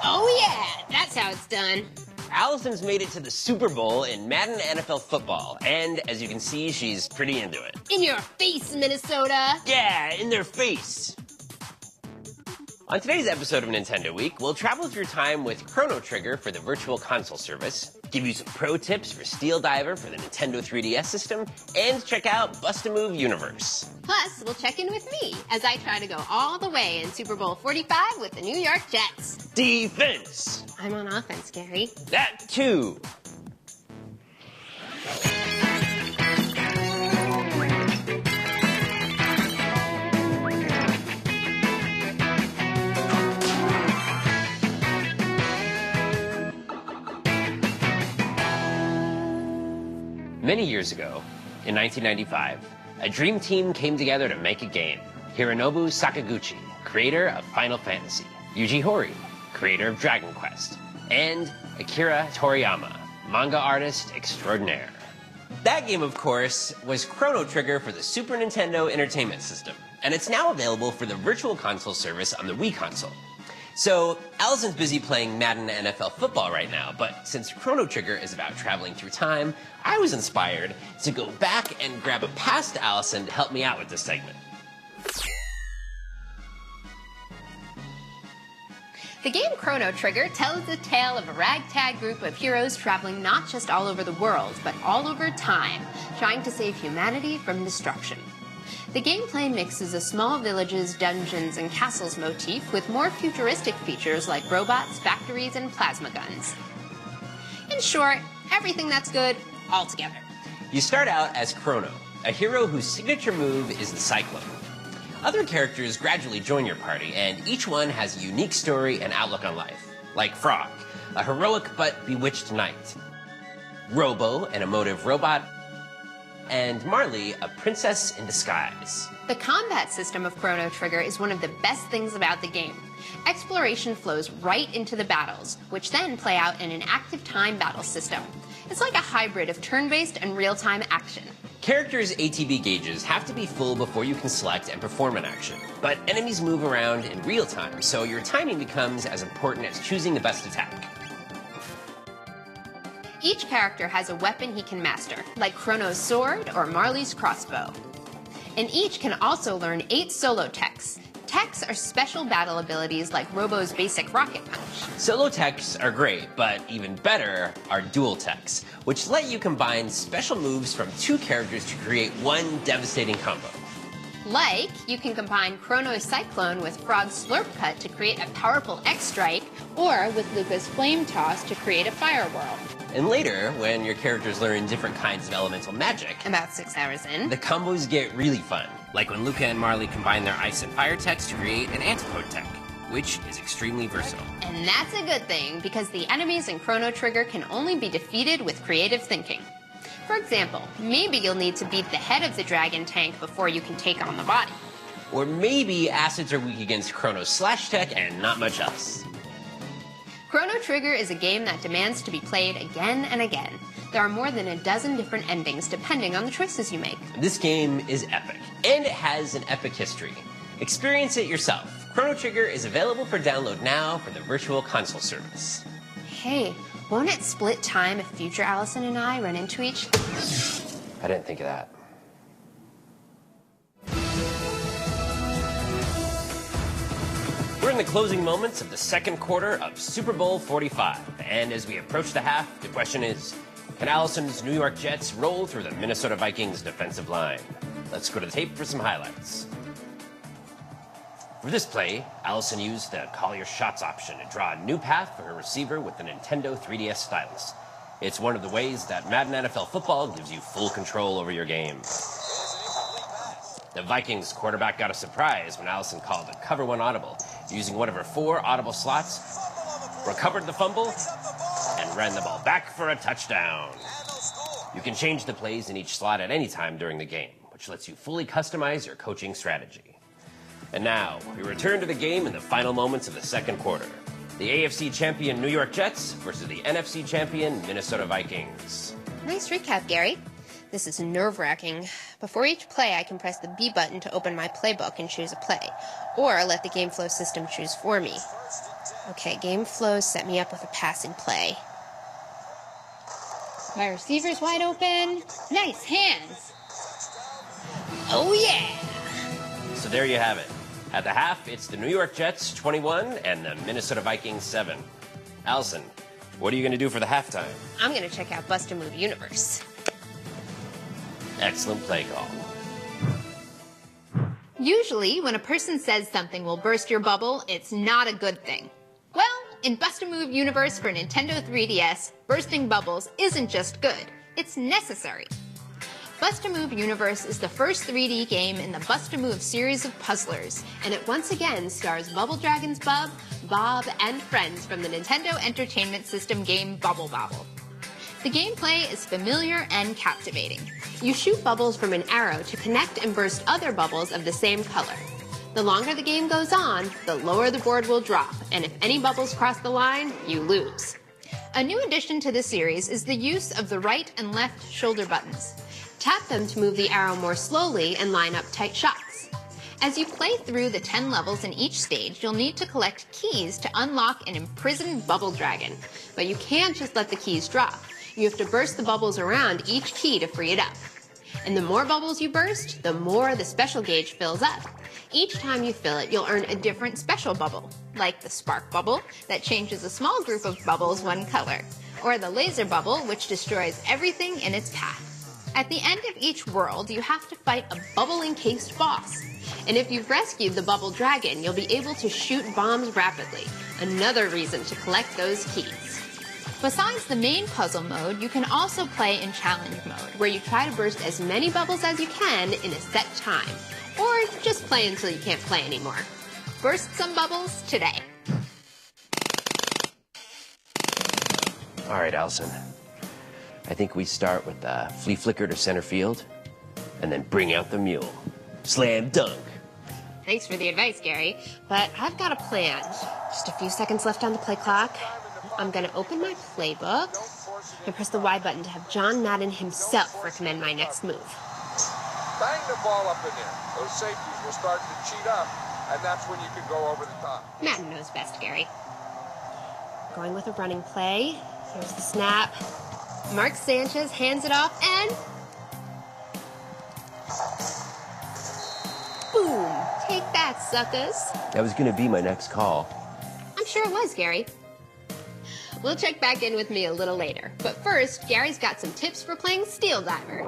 Oh yeah, that's how it's done. Allison's made it to the Super Bowl in Madden NFL football, and as you can see, she's pretty into it. In your face, Minnesota. Yeah, in their face. On today's episode of Nintendo Week, we'll travel through time with Chrono Trigger for the Virtual Console service, give you some pro tips for Steel Diver for the Nintendo 3DS system, and check out Bust-A-Move Universe. Plus, we'll check in with me as I try to go all the way in Super Bowl 45 with the New York Jets. Defense! I'm on offense, Gary. That too! Many years ago, in 1995, a dream team came together to make a game. Hironobu Sakaguchi, creator of Final Fantasy, Yuji Horii, creator of Dragon Quest, and Akira Toriyama, manga artist extraordinaire. That game, of course, was Chrono Trigger for the Super Nintendo Entertainment System, and it's now available for the Virtual Console service on the Wii console. So, Allison's busy playing Madden NFL football right now, but since Chrono Trigger is about traveling through time, I was inspired to go back and grab a past Allison to help me out with this segment. The game Chrono Trigger tells the tale of a ragtag group of heroes traveling not just all over the world, but all over time, trying to save humanity from destruction. The gameplay mixes a small village's dungeons and castles motif with more futuristic features like robots, factories, and plasma guns. In short, everything that's good, all together. You start out as Chrono, a hero whose signature move is the Cyclone. Other characters gradually join your party, and each one has a unique story and outlook on life. Like Frog, a heroic but bewitched knight. Robo, an emotive robot. And Marley, a princess in disguise. The combat system of Chrono Trigger is one of the best things about the game. Exploration flows right into the battles, which then play out in an active time battle system. It's like a hybrid of turn-based and real-time action. Characters' ATB gauges have to be full before you can select and perform an action, but enemies move around in real time, so your timing becomes as important as choosing the best attack. Each character has a weapon he can master, like Chrono's sword or Marley's crossbow. And each can also learn 8 solo techs. Techs are special battle abilities like Robo's basic rocket punch. Solo techs are great, but even better are dual techs, which let you combine special moves from 2 characters to create one devastating combo. Like, you can combine Chrono's Cyclone with Frog's Slurp Cut to create a powerful X-Strike, or with Lucca's Flame Toss to create a Fire Whirl. And later, when your characters learn different kinds of elemental magic, About 6 hours in, the combos get really fun. Like when Lucca and Marley combine their Ice and Fire techs to create an Antipode tech, which is extremely versatile. And that's a good thing, because the enemies in Chrono Trigger can only be defeated with creative thinking. For example, maybe you'll need to beat the head of the dragon tank before you can take on the body. Or maybe acids are weak against Chrono's slash tech and not much else. Chrono Trigger is a game that demands to be played again and again. There are more than a dozen different endings depending on the choices you make. This game is epic, and it has an epic history. Experience it yourself. Chrono Trigger is available for download now for the Virtual Console service. Hey, won't it split time if future Allison and I run into each? I didn't think of that. We're in the closing moments of the second quarter of Super Bowl 45, and as we approach the half, the question is, can Allison's New York Jets roll through the Minnesota Vikings defensive line? Let's go to the tape for some highlights. For this play, Allison used the Call Your Shots option to draw a new path for her receiver with the Nintendo 3DS stylus. It's one of the ways that Madden NFL football gives you full control over your game. The Vikings quarterback got a surprise when Allison called a cover one audible, using one of her 4 audible slots, recovered the fumble, and ran the ball back for a touchdown. You can change the plays in each slot at any time during the game, which lets you fully customize your coaching strategy. And now, we return to the game in the final moments of the second quarter. The AFC champion New York Jets versus the NFC champion Minnesota Vikings. Nice recap, Gary. This is nerve-wracking. Before each play, I can press the B button to open my playbook and choose a play, or let the game flow system choose for me. Okay, game flow set me up with a passing play. My receiver's wide open. Nice hands. Oh, yeah! So there you have it. At the half, it's the New York Jets 21 and the Minnesota Vikings 7. Allison, what are you going to do for the halftime? I'm going to check out Bust-A-Move Universe. Excellent play call. Usually, when a person says something will burst your bubble, it's not a good thing. Well, in Bust-A-Move Universe for Nintendo 3DS, bursting bubbles isn't just good, it's necessary. Bust-A-Move Universe is the first 3D game in the Bust-A-Move series of puzzlers, and it once again stars Bubble Dragon's Bub, Bob, and friends from the Nintendo Entertainment System game Bubble Bobble. The gameplay is familiar and captivating. You shoot bubbles from an arrow to connect and burst other bubbles of the same color. The longer the game goes on, the lower the board will drop, and if any bubbles cross the line, you lose. A new addition to the series is the use of the right and left shoulder buttons. Tap them to move the arrow more slowly and line up tight shots. As you play through the 10 levels in each stage, you'll need to collect keys to unlock an imprisoned bubble dragon. But you can't just let the keys drop. You have to burst the bubbles around each key to free it up. And the more bubbles you burst, the more the special gauge fills up. Each time you fill it, you'll earn a different special bubble, like the spark bubble that changes a small group of bubbles one color, or the laser bubble, which destroys everything in its path. At the end of each world, you have to fight a bubble-encased boss. And if you've rescued the bubble dragon, you'll be able to shoot bombs rapidly, another reason to collect those keys. Besides the main puzzle mode, you can also play in challenge mode, where you try to burst as many bubbles as you can in a set time, or just play until you can't play anymore. Burst some bubbles today. All right, Allison. I think we start with the flea flicker to center field, and then bring out the mule. Slam dunk. Thanks for the advice, Gary, but I've got a plan. Just a few seconds left on the play clock. I'm going to open my playbook and press the Y button to have John Madden himself recommend my next move. Bang the ball up in there. Those safeties will start to cheat up, and that's when you can go over the top. Madden knows best, Gary. Going with a running play. Here's the snap. Mark Sanchez hands it off, and boom! Take that, suckers. That was going to be my next call. I'm sure it was, Gary. We'll check back in with me a little later. But first, Gary's got some tips for playing Steel Diver.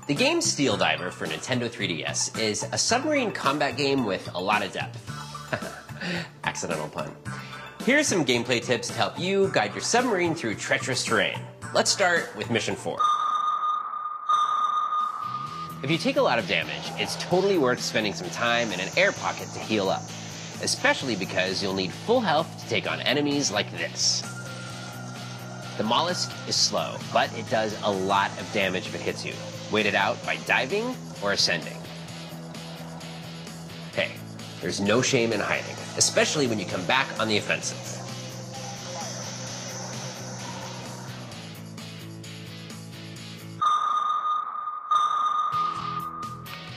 The game Steel Diver for Nintendo 3DS is a submarine combat game with a lot of depth. Accidental pun. Here are some gameplay tips to help you guide your submarine through treacherous terrain. Let's start with Mission 4. If you take a lot of damage, it's totally worth spending some time in an air pocket to heal up, especially because you'll need full health to take on enemies like this. The mollusk is slow, but it does a lot of damage if it hits you. Wait it out by diving or ascending. Hey, there's no shame in hiding, especially when you come back on the offensive.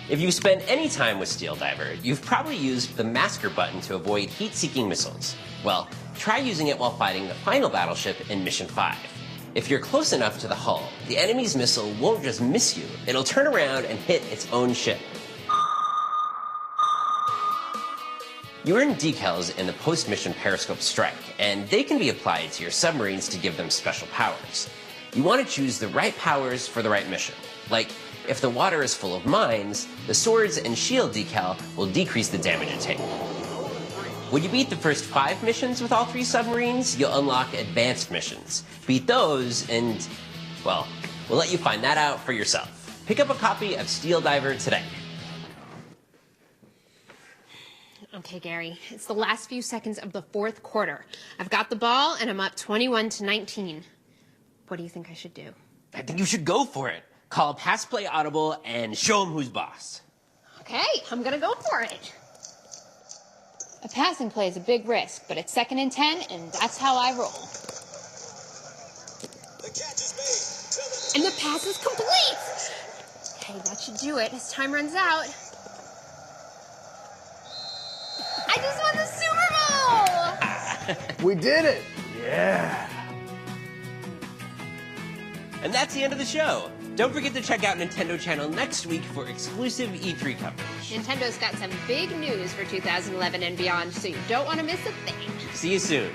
If you spend any time with Steel Diver, you've probably used the masker button to avoid heat-seeking missiles. Well, try using it while fighting the final battleship in Mission 5. If you're close enough to the hull, the enemy's missile won't just miss you, it'll turn around and hit its own ship. You earn decals in the post-mission periscope strike, and they can be applied to your submarines to give them special powers. You want to choose the right powers for the right mission. Like, if the water is full of mines, the swords and shield decal will decrease the damage it takes. When you beat the first 5 missions with all 3 submarines, you'll unlock advanced missions. Beat those and, well, we'll let you find that out for yourself. Pick up a copy of Steel Diver today. Okay, Gary, it's the last few seconds of the 4th quarter. I've got the ball and I'm up 21-19. What do you think I should do? I think you should go for it. Call Pass Play Audible and show them who's boss. Okay, I'm gonna go for it. A passing play is a big risk, but it's 2nd and 10, and that's how I roll. And the pass is complete! Okay, that should do it as time runs out. I just won the Super Bowl! We did it! Yeah! And that's the end of the show. Don't forget to check out Nintendo Channel next week for exclusive E3 coverage. Nintendo's got some big news for 2011 and beyond, so you don't want to miss a thing. See you soon.